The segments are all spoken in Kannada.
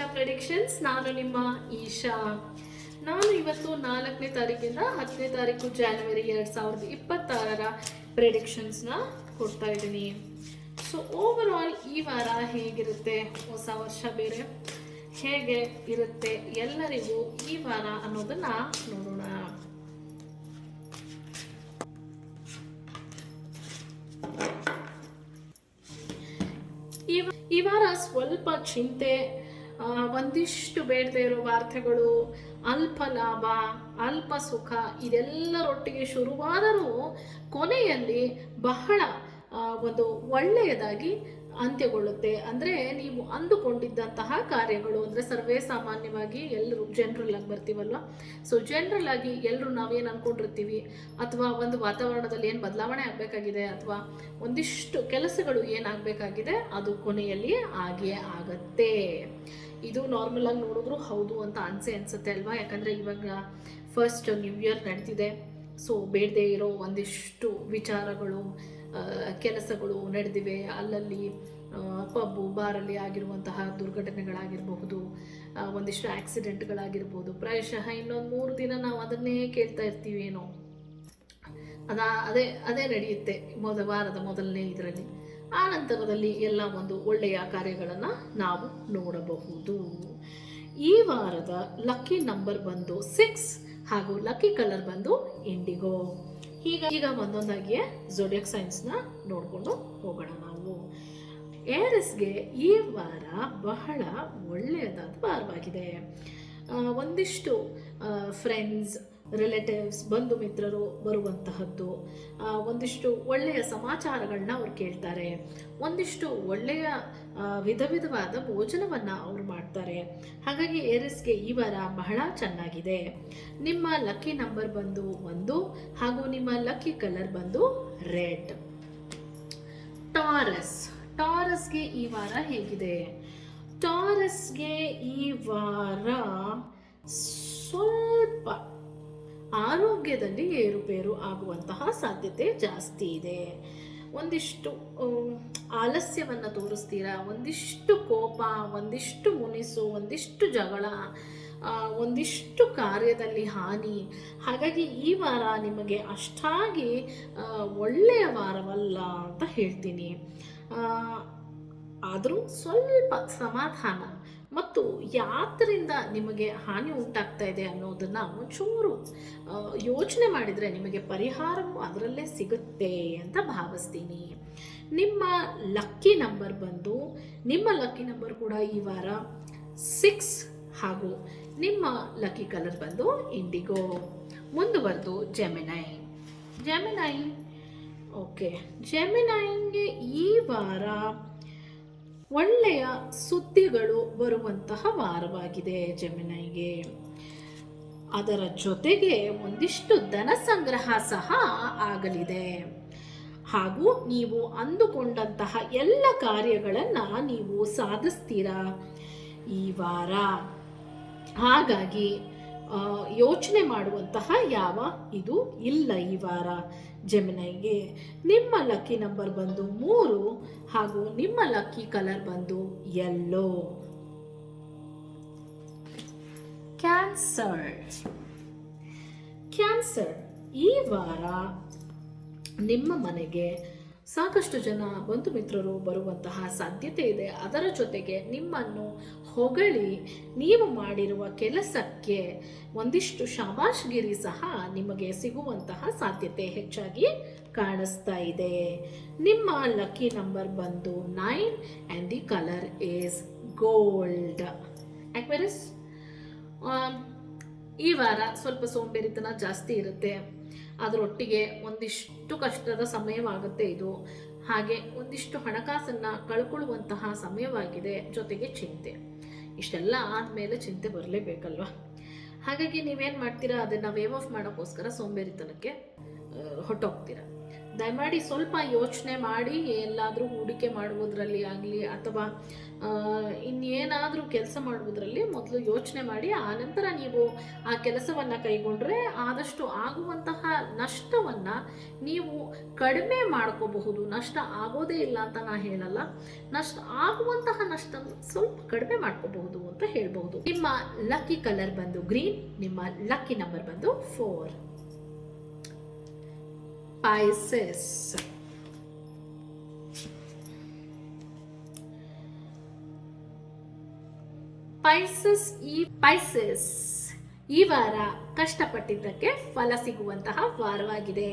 ಈಶಾ ಪ್ರೆಡಿಕ್ಷನ್ಸ್. ನಾನು ನಿಮ್ಮ ಈಶಾ. ನಾನು ಇವತ್ತು 4ನೇ ತಾರೀಕಿಂದ 10ನೇ ತಾರೀಕು ಜಾನ್ವರಿ 2026 ಪ್ರೆಡಿಕ್ಷನ್ಸ್ನ ಕೊಡ್ತಾ ಇದ್ದೀನಿ. ಸೊ ಓವರ್ ಆಲ್ ಈ ವಾರ ಹೇಗಿರುತ್ತೆ, ಹೊಸ ವರ್ಷ ಬೇರೆ ಹೇಗೆ ಇರುತ್ತೆ ಎಲ್ಲರಿಗೂ ಈ ವಾರ ಅನ್ನೋದನ್ನ ನೋಡೋಣ. ಈ ವಾರ ಸ್ವಲ್ಪ ಚಿಂತೆ, ಒಂದಿಷ್ಟು ಬೇಡದೇ ಇರೋ ವಾರ್ತೆಗಳು, ಅಲ್ಪ ಲಾಭ, ಅಲ್ಪ ಸುಖ ಇದೆಲ್ಲರೊಟ್ಟಿಗೆ ಶುರುವಾದರೂ ಕೊನೆಯಲ್ಲಿ ಬಹಳ ಒಂದು ಒಳ್ಳೆಯದಾಗಿ ಅಂತ್ಯಗೊಳ್ಳುತ್ತೆ. ಅಂದರೆ ನೀವು ಅಂದುಕೊಂಡಿದ್ದಂತಹ ಕಾರ್ಯಗಳು, ಅಂದರೆ ಸರ್ವೇ ಸಾಮಾನ್ಯವಾಗಿ ಎಲ್ಲರೂ ಜನರಲ್ ಆಗಿ ಬರ್ತೀವಲ್ವ, ಸೊ ಜನರಲ್ ಆಗಿ ಎಲ್ಲರೂ ನಾವೇನು ಅಂದ್ಕೊಂಡಿರ್ತೀವಿ, ಅಥವಾ ಒಂದು ವಾತಾವರಣದಲ್ಲಿ ಏನು ಬದಲಾವಣೆ ಆಗಬೇಕಾಗಿದೆ, ಅಥವಾ ಒಂದಿಷ್ಟು ಕೆಲಸಗಳು ಏನಾಗಬೇಕಾಗಿದೆ ಅದು ಕೊನೆಯಲ್ಲಿ ಆಗಿಯೇ ಆಗತ್ತೆ. ಇದು ನಾರ್ಮಲ್ ಆಗಿ ನೋಡಿದ್ರು ಹೌದು ಅಂತ ಅನ್ಸುತ್ತೆ ಅಲ್ವಾ. ಯಾಕಂದರೆ ಇವಾಗ ಫಸ್ಟ್ ನ್ಯೂ ಇಯರ್ ನಡೆದಿದೆ. ಸೊ ಬೇಡದೇ ಇರೋ ಒಂದಿಷ್ಟು ವಿಚಾರಗಳು, ಕೆಲಸಗಳು ನಡೆದಿವೆ. ಅಲ್ಲಲ್ಲಿ ಪಬ್ಬು ಬಾರಲ್ಲಿ ಆಗಿರುವಂತಹ ದುರ್ಘಟನೆಗಳಾಗಿರಬಹುದು, ಒಂದಿಷ್ಟು ಆಕ್ಸಿಡೆಂಟ್ಗಳಾಗಿರ್ಬೋದು. ಪ್ರಾಯಶಃ ಇನ್ನೊಂದು 3 ದಿನ ನಾವು ಅದನ್ನೇ ಕೇಳ್ತಾ ಇರ್ತೀವಿ. ಏನೋ ಅದೇ ನಡೆಯುತ್ತೆ ವಾರದ ಮೊದಲನೇ ಇದರಲ್ಲಿ. ಆ ನಂತರದಲ್ಲಿ ಎಲ್ಲ ಒಂದು ಒಳ್ಳೆಯ ಕಾರ್ಯಗಳನ್ನು ನಾವು ನೋಡಬಹುದು. ಈ ವಾರದ ಲಕ್ಕಿ ನಂಬರ್ ಬಂದು 6 ಹಾಗೂ ಲಕ್ಕಿ ಕಲರ್ ಬಂದು ಇಂಡಿಗೋ. ಈಗ ಒಂದೊಂದಾಗಿ ಝೋಡಿಯಾಕ್ ಸೈನ್ಸ್ನ ನೋಡಿಕೊಂಡು ಹೋಗೋಣ ನಾವು. ಏರಿಸ್ಗೆ ಈ ವಾರ ಬಹಳ ಒಳ್ಳೆಯದಾದ ವಾರವಾಗಿದೆ. ಒಂದಿಷ್ಟು ಫ್ರೆಂಡ್ಸ್, ರಿಲೇಟಿವ್ಸ್, ಬಂಧು ಮಿತ್ರರು ಬರುವಂತಹದ್ದು, ಒಂದಿಷ್ಟು ಒಳ್ಳೆಯ ಸಮಾಚಾರಗಳನ್ನ ಅವ್ರು ಕೇಳ್ತಾರೆ, ಒಂದಿಷ್ಟು ಒಳ್ಳೆಯ ವಿಧವಾದ ಭೋಜನವನ್ನು ಅವ್ರು ಮಾಡ್ತಾರೆ. ಹಾಗಾಗಿ ಏರಿಸ್ಗೆ ಈ ವಾರ ಬಹಳ ಚೆನ್ನಾಗಿದೆ. ನಿಮ್ಮ ಲಕ್ಕಿ ನಂಬರ್ ಬಂದು 1 ಹಾಗೂ ನಿಮ್ಮ ಲಕ್ಕಿ ಕಲರ್ ಬಂದು ರೆಡ್. ಟಾರಸ್ಗೆ ಈ ವಾರ ಹೇಗಿದೆ? ಟಾರಸ್ಗೆ ಈ ವಾರ ಸ್ವಲ್ಪ ಆರೋಗ್ಯದಲ್ಲಿ ಏರುಪೇರು ಆಗುವಂತಹ ಸಾಧ್ಯತೆ ಜಾಸ್ತಿ ಇದೆ. ಒಂದಿಷ್ಟು ಆಲಸ್ಯವನ್ನು ತೋರಿಸ್ತೀರಾ, ಒಂದಿಷ್ಟು ಕೋಪ, ಒಂದಿಷ್ಟು ಮುನಿಸು, ಒಂದಿಷ್ಟು ಜಗಳ, ಒಂದಿಷ್ಟು ಕಾರ್ಯದಲ್ಲಿ ಹಾನಿ. ಹಾಗಾಗಿ ಈ ವಾರ ನಿಮಗೆ ಅಷ್ಟಾಗಿ ಒಳ್ಳೆಯ ವಾರವಲ್ಲ ಅಂತ ಹೇಳ್ತೀನಿ. ಆದರೂ ಸ್ವಲ್ಪ ಸಮಾಧಾನ ಮತ್ತು ಯಾತ್ರಿಂದ ನಿಮಗೆ ಹಾನಿ ಉಂಟಾಗ್ತಾ ಇದೆ ಅನ್ನೋದನ್ನು ಒಂಚೂರು ಯೋಚನೆ ಮಾಡಿದರೆ ನಿಮಗೆ ಪರಿಹಾರವೂ ಅದರಲ್ಲೇ ಸಿಗುತ್ತೆ ಅಂತ ಭಾವಿಸ್ತೀನಿ. ನಿಮ್ಮ ಲಕ್ಕಿ ನಂಬರ್ ಬಂದು, ನಿಮ್ಮ ಲಕ್ಕಿ ನಂಬರ್ ಕೂಡ ಈ ವಾರ 6 ಹಾಗೂ ನಿಮ್ಮ ಲಕ್ಕಿ ಕಲರ್ ಬಂದು ಇಂಡಿಗೋ. ಮುಂದುವರೆದು ಜೆಮಿನೈ. ಓಕೆ, ಜೆಮಿನೈಗೆ ಈ ವಾರ ಒಳ್ಳೆಯ ಸುದ್ದಿಗಳು ಬರುವಂತಹ ವಾರವಾಗಿದೆ ಜೆಮಿನೈಗೆ. ಅದರ ಜೊತೆಗೆ ಒಂದಿಷ್ಟು ಧನ ಸಂಗ್ರಹ ಸಹ ಆಗಲಿದೆ. ಹಾಗೂ ನೀವು ಅಂದುಕೊಂಡಂತಹ ಎಲ್ಲ ಕಾರ್ಯಗಳನ್ನು ನೀವು ಸಾಧಿಸ್ತೀರಾ ಈ ವಾರ. ಹಾಗಾಗಿ ಯೋಚನೆ ಮಾಡುವಂತಹ ಯಾವ ಇದು ಇಲ್ಲ ಈ ವಾರ ಜೆಮಿನೈಗೆ. ನಿಮ್ಮ ಲಕ್ಕಿ ನಂಬರ್ ಬಂದು 3 ಹಾಗೂ ನಿಮ್ಮ ಲಕ್ಕಿ ಕಲರ್ ಬಂದು ಯೆಲ್ಲೋ. ಕ್ಯಾನ್ಸರ್ ಈ ವಾರ ನಿಮ್ಮ ಮನೆಗೆ ಸಾಕಷ್ಟು ಜನ ಬಂಧು ಮಿತ್ರರು ಬರುವಂತಹ ಸಾಧ್ಯತೆ ಇದೆ. ಅದರ ಜೊತೆಗೆ ನಿಮ್ಮನ್ನು ಹೊಗಳಿ ನೀವು ಮಾಡಿರುವ ಕೆಲಸಕ್ಕೆ ಒಂದಿಷ್ಟು ಶಾಬಾಷ್ಗಿರಿ ಸಹ ನಿಮಗೆ ಸಿಗುವಂತಹ ಸಾಧ್ಯತೆ ಹೆಚ್ಚಾಗಿ ಕಾಣಿಸ್ತಾ ಇದೆ. ನಿಮ್ಮ ಲಕ್ಕಿ ನಂಬರ್ ಬಂದು 9 and the colour is gold. Aquarius, ಈ ವಾರ ಸ್ವಲ್ಪ ಸೋಂಬೇರಿತನ ಜಾಸ್ತಿ ಇರುತ್ತೆ. ಅದರೊಟ್ಟಿಗೆ ಒಂದಿಷ್ಟು ಕಷ್ಟದ ಸಮಯವಾಗುತ್ತೆ ಇದು. ಹಾಗೆ ಒಂದಿಷ್ಟು ಹಣಕಾಸನ್ನು ಕಳ್ಕೊಳ್ಳುವಂತಹ ಸಮಯವಾಗಿದೆ. ಜೊತೆಗೆ ಚಿಂತೆ. ಇಷ್ಟೆಲ್ಲ ಆದಮೇಲೆ ಚಿಂತೆ ಬರಲೇಬೇಕಲ್ವ. ಹಾಗಾಗಿ ನೀವೇನು ಮಾಡ್ತೀರಾ, ಅದನ್ನು ವೇವ್ ಆಫ್ ಮಾಡೋಕ್ಕೋಸ್ಕರ ಸೋಂಬೇರಿತನಕ್ಕೆ ಹೊಟ್ಟೋಗ್ತೀರಾ. ದಯಮಾಡಿ ಸ್ವಲ್ಪ ಯೋಚನೆ ಮಾಡಿ ಎಲ್ಲಾದರೂ ಹೂಡಿಕೆ ಮಾಡುವುದರಲ್ಲಿ ಆಗಲಿ ಅಥವಾ ಇನ್ನೇನಾದರೂ ಕೆಲಸ ಮಾಡುವುದರಲ್ಲಿ ಮೊದಲು ಯೋಚನೆ ಮಾಡಿ, ಆನಂತರ ನೀವು ಆ ಕೆಲಸವನ್ನು ಕೈಗೊಂಡ್ರೆ ಆದಷ್ಟು ಆಗುವಂತಹ ನಷ್ಟವನ್ನು ನೀವು ಕಡಿಮೆ ಮಾಡ್ಕೋಬಹುದು. ನಷ್ಟ ಆಗೋದೇ ಇಲ್ಲ ಅಂತ ನಾನು ಹೇಳಲ್ಲ, ಆಗುವಂತಹ ನಷ್ಟ ಸ್ವಲ್ಪ ಕಡಿಮೆ ಮಾಡ್ಕೋಬಹುದು ಅಂತ ಹೇಳ್ಬಹುದು. ನಿಮ್ಮ ಲಕ್ಕಿ ಕಲರ್ ಬಂದು ಗ್ರೀನ್, ನಿಮ್ಮ ಲಕ್ಕಿ ನಂಬರ್ ಬಂದು 4. ಪೈಸಸ್. ಪೈಸಸ್ ಈ ವಾರ ಕಷ್ಟಪಟ್ಟಿದ್ದಕ್ಕೆ ಫಲ ಸಿಗುವಂತಹ ವಾರವಾಗಿದೆ.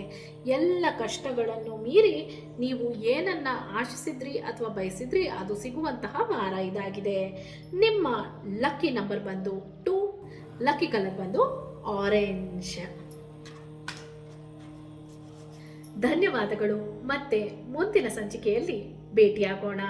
ಎಲ್ಲ ಕಷ್ಟಗಳನ್ನು ಮೀರಿ ನೀವು ಏನನ್ನ ಆಶಿಸಿದ್ರಿ ಅಥವಾ ಬಯಸಿದ್ರಿ ಅದು ಸಿಗುವಂತಹ ವಾರ ಇದಾಗಿದೆ. ನಿಮ್ಮ ಲಕ್ಕಿ ನಂಬರ್ ಬಂದು 2, ಲಕ್ಕಿ ಕಲರ್ ಬಂದು ಆರೆಂಜ್. ಧನ್ಯವಾದಗಳು. ಮತ್ತೆ ಮುಂದಿನ ಸಂಚಿಕೆಯಲ್ಲಿ ಭೇಟಿಯಾಗೋಣ.